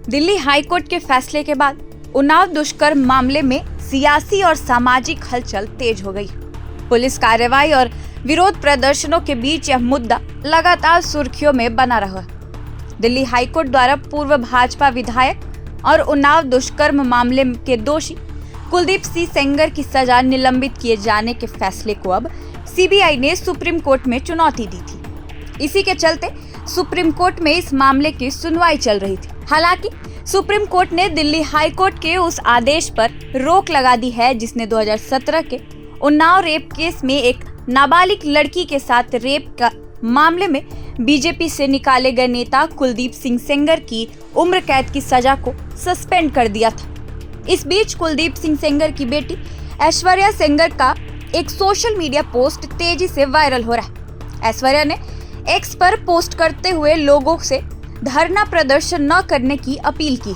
Delhi high court के फैसले के बाद उन्नाव दुष्कर्म मामले में सियासी और सामाजिक हलचल तेज हो गई। पुलिस कार्रवाई और विरोध प्रदर्शनों के बीच यह मुद्दा लगातार सुर्खियों में बना रहा। दिल्ली हाईकोर्ट द्वारा पूर्व भाजपा विधायक और उन्नाव दुष्कर्म मामले के दोषी कुलदीप सिंह सेंगर की सजा निलंबित किए जाने के फैसले को अब सीबीआई ने सुप्रीम कोर्ट में चुनौती दी थी। इसी के चलते सुप्रीम कोर्ट में इस मामले की सुनवाई चल रही थी। हालांकि सुप्रीम कोर्ट ने दिल्ली हाई कोर्ट के उस आदेश पर रोक लगा दी है जिसने 2017 के उन्नाव रेप केस में एक नाबालिग लड़की के साथ रेप का मामले में बीजेपी से निकाले गए नेता कुलदीप सिंह सेंगर की उम्र कैद की सजा को सस्पेंड कर दिया था। इस बीच कुलदीप सिंह सेंगर की बेटी ऐश्वर्या सेंगर का एक सोशल मीडिया पोस्ट तेजी से वायरल हो रहा है। ऐश्वर्या ने एक्स पर पोस्ट करते हुए लोगों से धरना प्रदर्शन न करने की अपील की।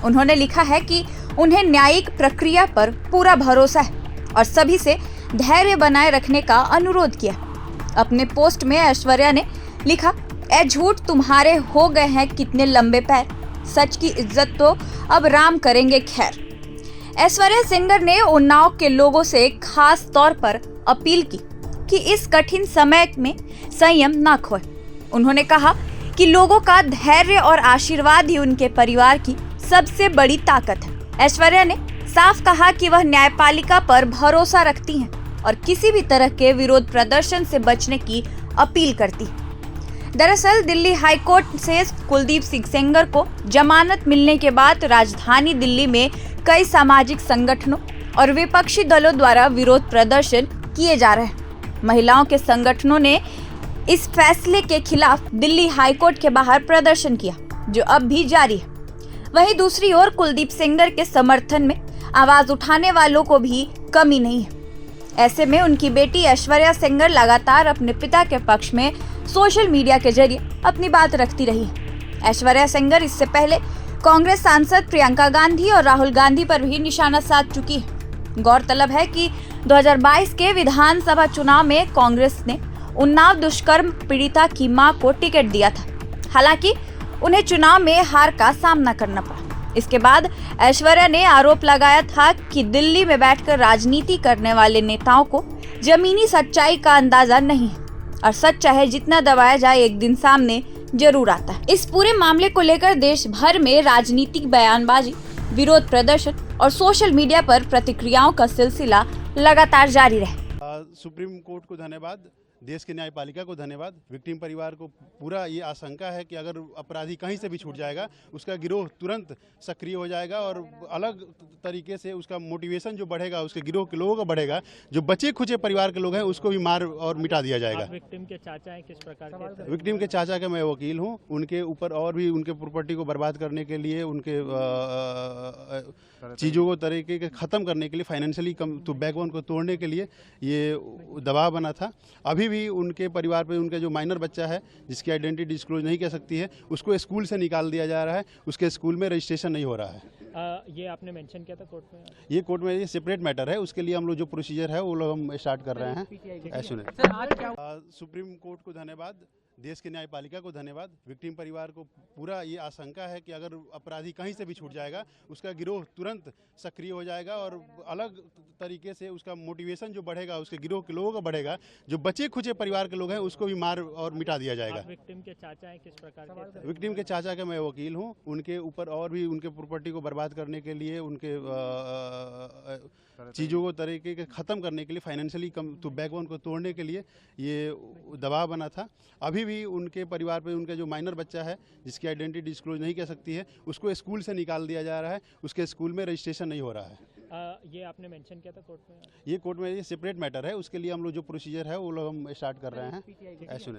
उन्होंने लिखा है कि उन्हें न्यायिक प्रक्रिया पर पूरा भरोसा है और सभी से धैर्य बनाए रखने का अनुरोध किया। अपने पोस्ट में ऐश्वर्या ने लिखा, ए झूठ तुम्हारे हो गए हैं कितने लंबे पैर, सच की इज्जत तो अब राम करेंगे खैर। ऐश्वर्या सेंगर ने उन्नाव के लोगों से खास तौर पर अपील की कि इस कठिन समय में संयम न खोए। उन्होंने कहा कि लोगों का धैर्य और आशीर्वाद ही उनके परिवार की सबसे बड़ी ताकत है। ऐश्वर्या ने साफ कहा कि वह न्यायपालिका पर भरोसा रखती हैं और किसी भी तरह के विरोध प्रदर्शन से बचने की अपील करती है। दरअसल दिल्ली हाईकोर्ट से कुलदीप सिंह सेंगर को जमानत मिलने के बाद राजधानी दिल्ली में कई सामाजिक संगठनों और विपक्षी दलों द्वारा विरोध प्रदर्शन किए जा रहे हैं। महिलाओं के संगठनों ने इस फैसले के खिलाफ दिल्ली हाईकोर्ट के बाहर प्रदर्शन किया, जो अब भी जारी है। वहीं दूसरी ओर कुलदीप सेंगर के समर्थन में आवाज उठाने वालों को भी कमी नहीं है। ऐसे में उनकी बेटी ऐश्वर्या सेंगर लगातार अपने पिता के पक्ष में सोशल मीडिया के जरिए अपनी बात रखती रही है। ऐश्वर्या सेंगर इससे पहले कांग्रेस सांसद प्रियंका गांधी और राहुल गांधी पर भी निशाना साध चुकी है। गौरतलब है कि 2022 के विधानसभा चुनाव में कांग्रेस ने उन्नाव दुष्कर्म पीड़िता की मां को टिकट दिया था। हालांकि उन्हें चुनाव में हार का सामना करना पड़ा। इसके बाद ऐश्वर्या ने आरोप लगाया था कि दिल्ली में बैठकर राजनीति करने वाले नेताओं को जमीनी सच्चाई का अंदाजा नहीं है और सच चाहे जितना दबाया जाए एक दिन सामने जरूर आता है। इस पूरे मामले को लेकर देश भर में राजनीतिक बयानबाजी, विरोध प्रदर्शन और सोशल मीडिया पर प्रतिक्रियाओं का सिलसिला लगातार जारी रहा। सुप्रीम कोर्ट को धन्यवाद, देश के न्यायपालिका को धन्यवाद। विक्टिम परिवार को पूरा ये आशंका है कि अगर अपराधी कहीं से भी छूट जाएगा उसका गिरोह तुरंत सक्रिय हो जाएगा और अलग तरीके से उसका मोटिवेशन जो बढ़ेगा, उसके गिरोह के लोगों का बढ़ेगा। जो बचे खुचे परिवार के लोग हैं उसको भी मार और मिटा दिया जाएगा। विक्टिम के चाचा हैं, किस प्रकार के? विक्टिम के चाचा का मैं वकील हूँ। उनके ऊपर और भी उनके प्रॉपर्टी को बर्बाद करने के लिए, उनके चीज़ों को तरीके के ख़त्म करने के लिए, फाइनेंशियली तो बैकबोन को तोड़ने के लिए ये दबाव बना था। अभी भी उनके परिवार पे उनका जो माइनर बच्चा है जिसकी आइडेंटिटी डिस्क्लोज नहीं कर सकती है, उसको स्कूल से निकाल दिया जा रहा है। उसके स्कूल में रजिस्ट्रेशन नहीं हो रहा है। ये आपने मेंशन किया था कोर्ट में? ये कोर्ट में ये सेपरेट मैटर है। उसके लिए हम लोग जो प्रोसीजर है वो लोग हम स्टार्ट कर रहे हैं। ऐसे सुप्रीम कोर्ट को धन्यवाद, देश के न्यायपालिका को धन्यवाद। विक्टिम परिवार को पूरा ये आशंका है कि अगर अपराधी कहीं से भी छूट जाएगा उसका गिरोह तुरंत सक्रिय हो जाएगा और अलग तरीके से उसका मोटिवेशन जो बढ़ेगा, उसके गिरोह के लोगों का बढ़ेगा। जो बचे खुचे परिवार के लोग हैं उसको भी मार और मिटा दिया जाएगा। विक्टिम के चाचा हैं, किस प्रकार के? विक्टिम के चाचा का मैं वकील हूँ। उनके ऊपर और भी उनके प्रॉपर्टी को बर्बाद करने के लिए, उनके चीज़ों को तरीके के ख़त्म करने के लिए, फाइनेंशियली तो बैकबोन को तोड़ने के लिए ये दबाव बना था। अभी भी उनके परिवार पे उनका जो माइनर बच्चा है जिसकी आइडेंटिटी डिस्क्लोज नहीं कर सकती है, उसको स्कूल से निकाल दिया जा रहा है। उसके स्कूल में रजिस्ट्रेशन नहीं हो रहा है। ये आपने मेंशन किया था कोर्ट में? ये कोर्ट में ये सेपरेट मैटर है। उसके लिए हम लोग जो प्रोसीजर है वो लोग हम स्टार्ट कर रहे हैं। ऐसे